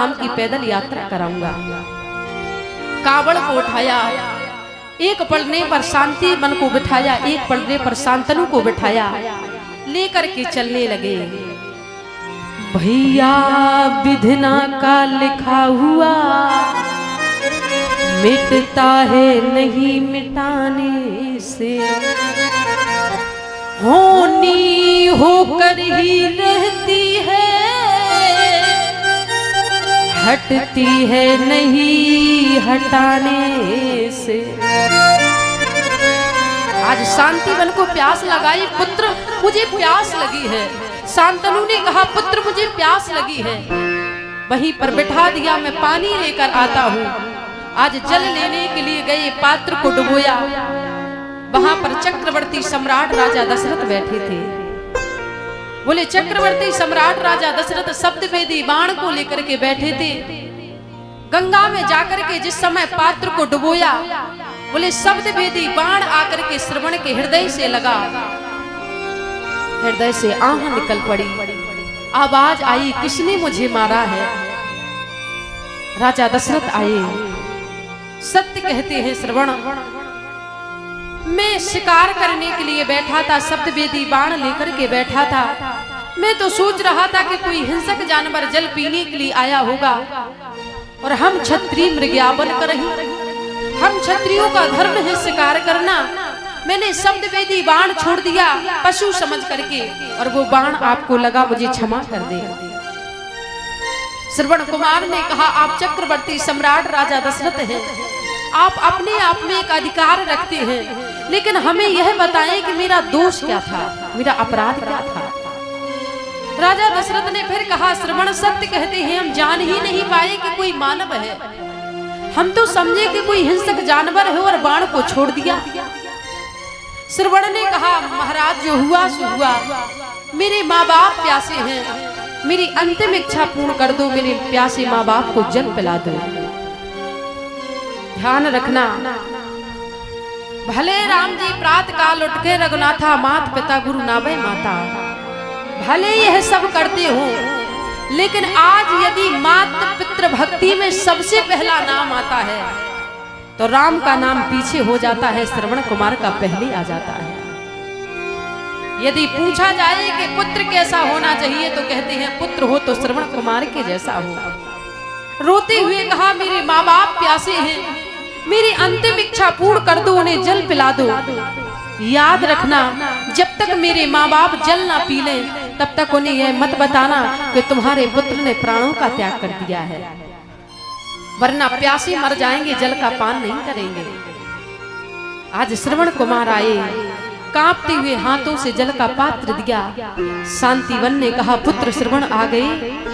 धाम की पैदल यात्रा कराऊंगा। कावड़ को उठाया, एक पलड़े पर शांति मन को बिठाया, एक पलड़े पर शांतनु को बिठाया, लेकर के चलने लगे। भैया विधना का लिखा हुआ मिटता है नहीं मिटाने से, होनी होकर ही रहती है, हटती है नहीं हटाने से। आज शांतिवन को प्यास लगाई, पुत्र मुझे प्यास लगी है। शांतनु ने कहा पुत्र मुझे प्यास लगी है। वहीं पर बिठा दिया, मैं पानी लेकर आता हूँ। आज जल लेने के लिए गए, पात्र को डुबोया। वहां पर चक्रवर्ती सम्राट राजा दशरथ बैठे थे। बोले चक्रवर्ती सम्राट राजा दशरथ शब्दवेदी बाण को लेकर के बैठे थे। गंगा में जाकर के जिस समय पात्र को डुबोया, बोले शब्दवेदी बाण आकर के श्रवण के हृदय से लगा। हृदय से आह निकल पड़ी, आवाज आई किसने मुझे मारा है। राजा दशरथ आए, सत्य कहते हैं श्रवण, मैं शिकार करने के लिए बैठा था, शब्दवेदी बाण लेकर के बैठा था। मैं तो सोच रहा था कि कोई हिंसक जानवर जल पीने के लिए आया होगा और हम क्षत्रिय मृग्यावन कर रही, हम क्षत्रियों का धर्म है शिकार करना। मैंने शब्दवेदी बाण छोड़ दिया पशु समझ करके, और वो बाण आपको लगा, मुझे क्षमा कर दे। श्रवण कुमार ने कहा आप चक्रवर्ती सम्राट राजा दशरथ हैं, आप अपने आप में एक अधिकार रखते हैं, लेकिन हमें यह बताएं कि मेरा दोष क्या था, मेरा अपराध क्या था। राजा दशरथ ने फिर कहा श्रवण सत्य कहते हैं, हम जान ही नहीं पाए कि कोई मानव है, हम तो समझे कि कोई हिंसक जानवर है और बाण को छोड़ दिया। श्रवण ने कहा महाराज जो हुआ सो हुआ, मेरे माँ बाप प्यासे हैं, मेरी अंतिम इच्छा पूर्ण कर दो, मेरे प्यासे माँ बाप को जल पिला दो। ध्यान रखना, भले राम जी प्रातः काल उठ के रघुनाथा मात पिता गुरु नावे माता, भले यह सब करते हो, लेकिन आज यदि माता पितृ भक्ति में सबसे पहला नाम आता है तो राम का नाम पीछे हो जाता है, श्रवण कुमार का पहले आ जाता है। यदि पूछा जाए कि पुत्र कैसा होना चाहिए तो कहते हैं पुत्र हो तो श्रवण कुमार के जैसा हो। रोते हुए कहा मेरे माँ बाप प्यासे हैं, मेरी अंतिम इच्छा पूर्ण कर दो, उन्हें जल पिला दो। याद रखना जब तक मेरे माँ बाप जल ना पी लें तब तक उन्हें यह मत बताना कि तुम्हारे पुत्र ने प्राणों का त्याग कर दिया है, वरना प्यासे मर जाएंगे, जल का पान नहीं करेंगे। आज श्रवण कुमार आए, कांपते हुए हाथों से जल का पात्र दिया। शांतिवन ने कहा पुत्र श्रवण आ गए,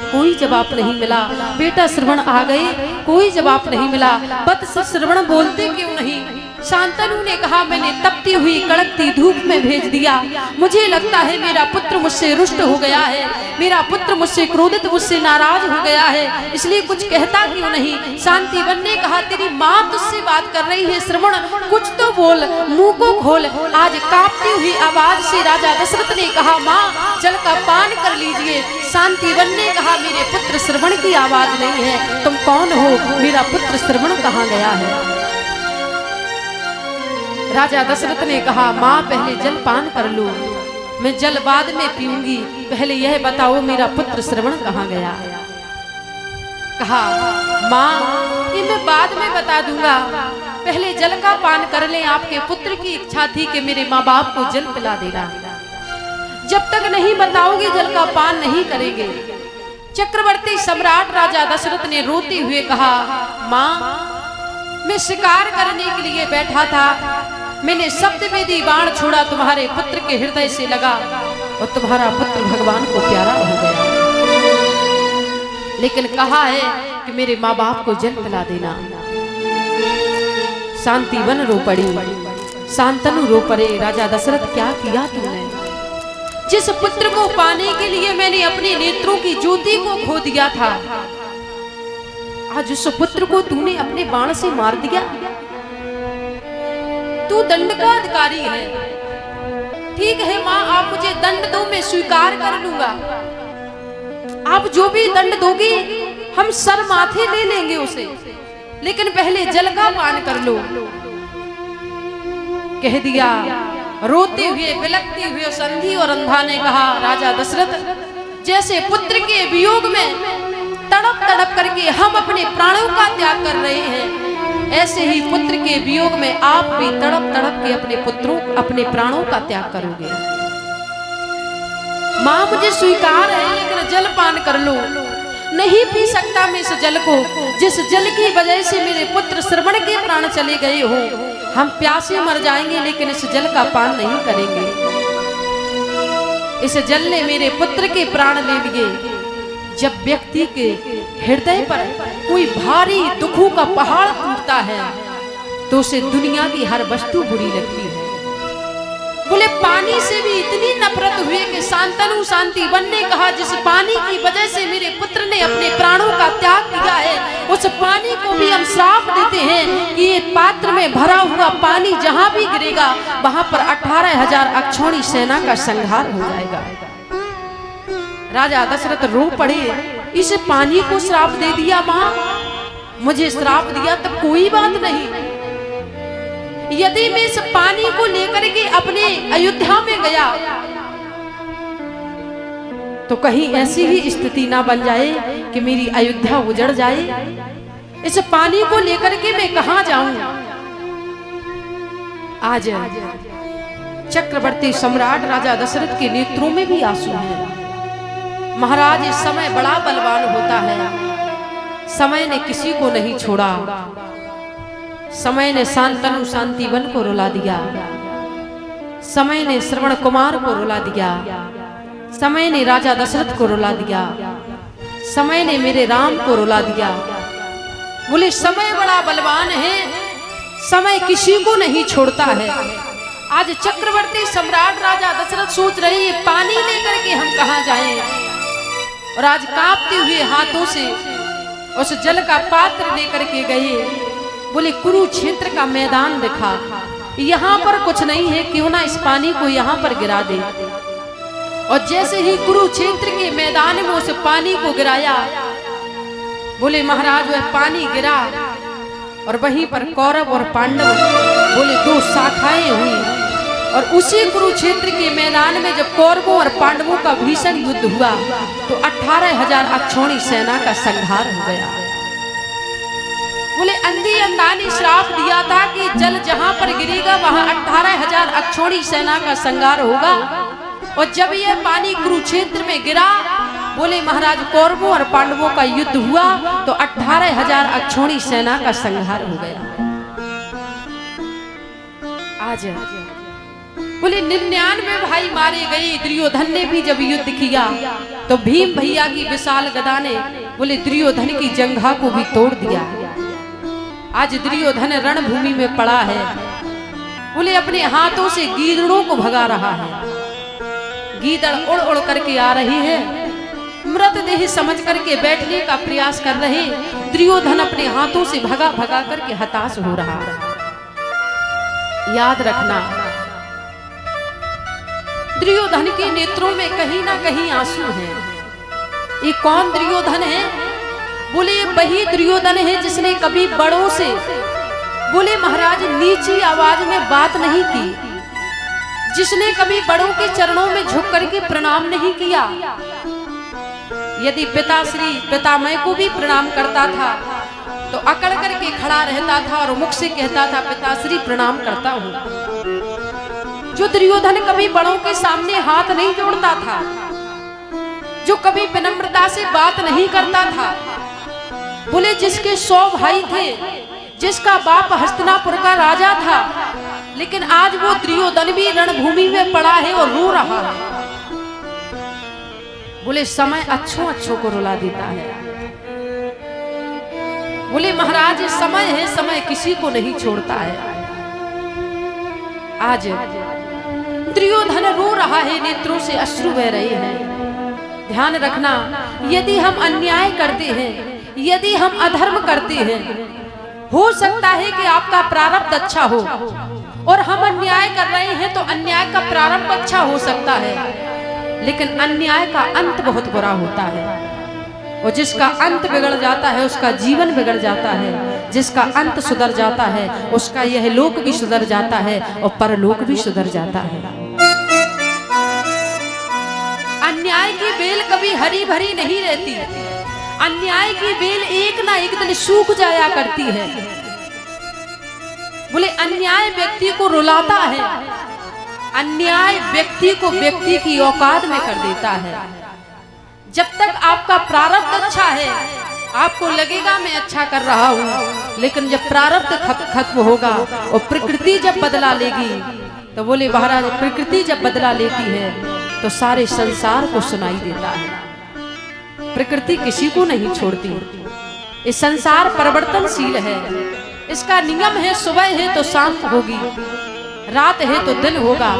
कोई जवाब नहीं मिला। बेटा श्रवण आ गए, कोई जवाब नहीं मिला। वत्स श्रवण बोलते क्यों नहीं? शांतनु ने कहा मैंने तपती हुई कड़कती धूप में भेज दिया, मुझे लगता है मेरा पुत्र मुझसे रुष्ट हो गया है, मेरा पुत्र मुझसे क्रोधित, मुझसे नाराज हो गया है, इसलिए कुछ कहता क्यों नहीं? शांतिवन ने कहा तेरी माँ तुझसे बात कर रही है, श्रवण कुछ तो बोल, मुंह को खोल। आज कांपती हुई आवाज से राजा दशरथ ने कहा माँ जल का पान कर लीजिए। शांतिवन ने कहा मेरे पुत्र श्रवण की आवाज नहीं है, तुम कौन हो? मेरा पुत्र श्रवण कहाँ गया है? राजा दशरथ ने कहा माँ पहले जल पान कर लो, मैं जल बाद में पीऊंगी, पहले यह बताओ मेरा पुत्र श्रवण कहाँ गया? कहा माँ ये मैं बाद में बता दूंगा, पहले जल का पान कर लें। आपके पुत्र की इच्छा थी कि मेरे माँ बाप को जल पिला देना, जब तक नहीं बताओगे जल का पान नहीं करेंगे। चक्रवर्ती सम्राट राजा दशरथ ने रोते हुए कहा माँ मैं शिकार करने के लिए बैठा था, मैंने शब्दवेदी बाण छोड़ा, तुम्हारे पुत्र के हृदय से लगा और तुम्हारा पुत्र भगवान को प्यारा हो गया, लेकिन कहा है कि मेरे माँ बाप को जल पिला देना। शांतिवन रो पड़ी, शांतनु रो पड़े। राजा दशरथ क्या किया तुमने? जिस पुत्र को पाने के लिए मैंने अपने नेत्रों की ज्योति को खो दिया था, आज उस पुत्र को तूने अपने बाण से मार दिया। तू दंड का अधिकारी है, ठीक है माँ आप मुझे दंड दो, मैं स्वीकार कर लूंगा। आप जो भी दंड दोगी हम सर माथे ले लेंगे उसे, लेकिन पहले जल का पान कर लो। कह दिया। रोते हुए बिलखते हुए संधि और अंधा ने कहा, राजा दशरथ जैसे पुत्र के वियोग में तड़प तड़प करके हम अपने प्राणों का त्याग कर रहे हैं, ऐसे ही पुत्र के वियोग में आप भी तड़प तड़प के अपने प्राणों का त्याग करोगे। मां मुझे स्वीकार है, लेकिन जल पान कर लो। नहीं पी सकता मैं इस जल को, जिस जल की वजह से मेरे पुत्र श्रवण के प्राण चले गए हो। हम प्यासे मर जाएंगे, लेकिन इस जल का पान नहीं करेंगे। इस जल ने मेरे पुत्र के प्राण ले लिए। जब व्यक्ति के हृदय पर कोई भारी दुखों का पहाड़ टूटता है, तो उसे दुनिया की हर वस्तु बुरी लगती है। बोले पानी से भी इतनी नफरत हुई कि शांतनु शांतिवन ने कहा, जिस पानी की वजह से मेरे पुत्र ने अपने प्राणों का त्याग किया है, उस पानी को भी हम श्राप देते हैं कि ये पात्र में भरा हुआ पानी जहां भी गिरेगा, वहां पर 18,000 अक्षौणी सेना का संहार हो जाएगा। राजा दशरथ रो पड़े, इस पानी को श्राप दे दिया मां, मुझे श्राप दिया तो कोई बात नहीं। यदि मैं इस पानी को लेकर के अपने अयोध्या में गया, तो कहीं ऐसी ही स्थिति ना बन जाए कि मेरी अयोध्या उजड़ जाए। इस पानी को लेकर के मैं कहां जाऊं? आज चक्रवर्ती सम्राट राजा दशरथ के नेत्रों में भी आंसू हैं। महाराज इस समय बड़ा बलवान होता है, समय ने किसी को नहीं छोड़ा। समय ने शांतनु शांतिवन को रुला दिया, समय ने श्रवण कुमार को रुला दिया, समय ने राजा दशरथ को रुला दिया, समय ने मेरे राम को रुला दिया। बोले समय बड़ा बलवान है, समय किसी को नहीं छोड़ता है। आज चक्रवर्ती सम्राट राजा दशरथ सोच रहे हैं पानी लेकर के हम कहां जाएं, और आज कांपते हुए हाथों से उस जल का पात्र लेकर के गए। बोले कुरुक्षेत्र का मैदान दिखा, यहाँ पर कुछ नहीं है, क्यों ना इस पानी को यहाँ पर गिरा दे। और जैसे ही कुरुक्षेत्र के मैदान में उस पानी को गिराया, बोले महाराज वह पानी गिरा और वहीं पर कौरव और पांडव बोले दो शाखाएं हुई। और उसी कुरुक्षेत्र के मैदान में जब कौरवों और पांडवों का भीषण युद्ध हुआ, तो 18,000 अक्षौणी सेना का संहार हो गया। बोले अंधी अंधा ने श्राप दिया था कि जल जहां पर गिरेगा वहां 18,000 अक्षौणी सेना का संहार होगा। और जब यह पानी कुरुक्षेत्र में गिरा, बोले महाराज कौरवों और पांडवों का युद्ध हुआ, तो 18,000 अक्षौणी सेना का संहार हो गया। आज बोले 99 भाई मारे गए। दुर्योधन ने भी जब युद्ध किया, तो भीम भैया की विशाल गदा ने बोले दुर्योधन की जंघा को भी तोड़ दिया। आज दुर्योधन रणभूमि में पड़ा है, बोले अपने हाथों से गीदड़ों को भगा रहा है। गीदड़ उड़ उड़ करके आ रही है, मृतदेह समझ करके बैठने का प्रयास कर रहे। दुर्योधन अपने हाथों से भगा भगा करके हताश हो रहा है। याद रखना, दुर्योधन के नेत्रों में कहीं ना कहीं आंसू हैं। ये कौन दुर्योधन है? बोले वही दुर्योधन है जिसने कभी बड़ों से बोले महाराज नीची आवाज में बात नहीं की, जिसने कभी बड़ों के चरणों में झुक करके प्रणाम नहीं किया। यदि पिताश्री पितामह को भी प्रणाम करता था तो अकड़ करके खड़ा रहता था और मुख से कहता था पिताश्री प्रणाम करता हूं। जो दुर्योधन कभी बड़ों के सामने हाथ नहीं जोड़ता था, जो कभी विनम्रता से बात नहीं करता था, बोले जिसके 100 भाई थे, जिसका बाप हस्तिनापुर का राजा था, लेकिन आज वो दुर्योधन भी रणभूमि में पड़ा है और रो रहा है। बोले समय अच्छों अच्छों को रुला देता है। बोले महाराज समय है, समय किसी को नहीं छोड़ता है। आज दुर्योधन रो रहा है, नेत्रों से अश्रु बह रहे हैं। ध्यान रखना, यदि हम अन्याय करते हैं, यदि हम अधर्म करते हैं, हो सकता है कि आपका प्रारब्ध अच्छा हो, और हम अन्याय कर रहे हैं तो अन्याय का प्रारंभ अच्छा हो सकता है, लेकिन अन्याय का अंत बहुत बुरा होता है। और जिसका अंत बिगड़ जाता है उसका जीवन बिगड़ जाता है, जिसका अंत सुधर जाता है उसका यह लोक भी सुधर जाता है और परलोक भी सुधर जाता है। अन्याय की बेल कभी हरी भरी नहीं रहती, अन्याय की बेल एक ना एक दिन सूख जाया करती है। बोले अन्याय व्यक्ति को रुलाता है, अन्याय व्यक्ति को व्यक्ति की औकात में कर देता है। जब तक आपका प्रारब्ध अच्छा है आपको लगेगा मैं अच्छा कर रहा हूं, लेकिन जब प्रारब्ध खत्म होगा और प्रकृति जब बदला लेगी, तो बोले महाराज प्रकृति जब बदला लेती है तो सारे संसार को सुनाई देता है। प्रकृति किसी को नहीं छोड़ती, इस संसार परिवर्तनशील है, इसका नियम है सुबह है तो शाम होगी, रात है तो दिन होगा।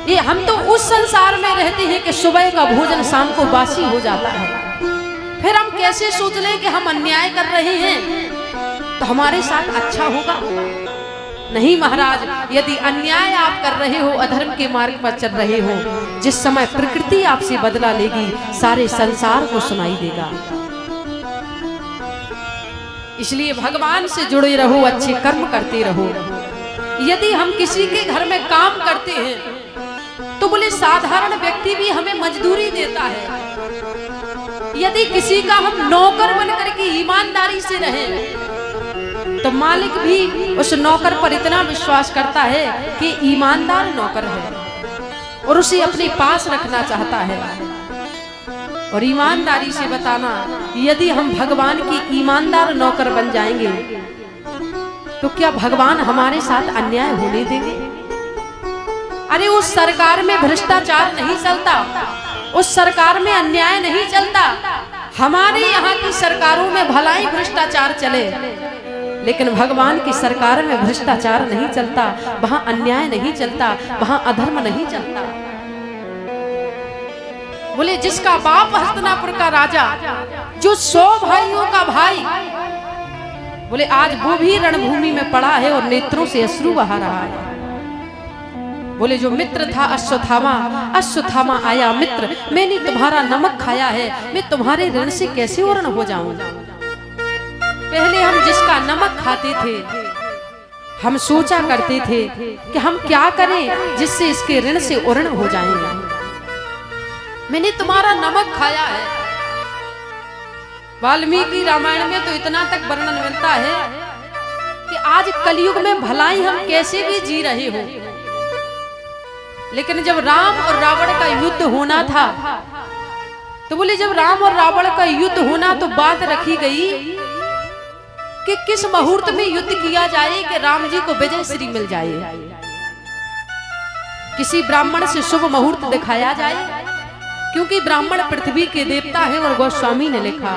ये हम तो उस संसार में रहते हैं कि सुबह का भोजन शाम को बासी हो जाता है। फिर हम कैसे सोच लें कि हम अन्याय कर रहे हैं तो हमारे साथ अच्छा होगा? नहीं महाराज, यदि अन्याय आप कर रहे हो, अधर्म के मार्ग पर चल रहे हो, जिस समय प्रकृति आपसे बदला लेगी सारे संसार को सुनाई देगा। इसलिए भगवान से जुड़े रहो, अच्छे कर्म करते रहो। यदि हम किसी के घर में काम करते हैं तो बोले साधारण व्यक्ति भी हमें मजदूरी देता है। यदि किसी का हम नौकर बनकर के ईमानदारी से रहें तो मालिक भी उस नौकर पर इतना विश्वास करता है कि ईमानदार नौकर है और उसे अपने पास रखना चाहता है। और ईमानदारी से बताना, यदि हम भगवान की ईमानदार नौकर बन जाएंगे तो क्या भगवान हमारे साथ अन्याय होने देंगे? अरे उस सरकार में भ्रष्टाचार नहीं चलता, उस सरकार में अन्याय नहीं चलता। हमारे यहाँ की सरकारों में भला ही भ्रष्टाचार चले, लेकिन भगवान की सरकार में भ्रष्टाचार नहीं चलता, वहां अन्याय नहीं चलता, वहां अधर्म नहीं चलता। बोले जिसका बाप हस्तिनापुर का राजा, जो 100 भाइयों का भाई, बोले आज वो भी रणभूमि में पड़ा है और नेत्रों से अश्रु बहा रहा है। बोले जो मित्र था अश्वत्थामा, अश्वत्थामा आया मित्र, मैंने तुम्हारा नमक खाया है, मैं तुम्हारे ऋण से कैसे उर्ण हो जाऊं? पहले हम जिसका नमक खाते थे हम सोचा करते थे कि हम क्या करें जिससे इसके ऋण से उर्ण हो जाएंगे। मैंने तुम्हारा नमक खाया है। वाल्मीकि रामायण में तो इतना तक वर्णन मिलता है कि आज कलयुग में भलाई हम कैसे भी जी रहे हो, लेकिन जब राम और रावण का युद्ध होना था तो बोले जब राम और रावण का युद्ध होना तो बात रखी गई कि किस मुहूर्त में युद्ध किया जाए कि राम जी को विजय श्री मिल जाए। किसी ब्राह्मण से शुभ मुहूर्त दिखाया जाए, क्योंकि ब्राह्मण पृथ्वी के देवता है। और गोस्वामी ने लिखा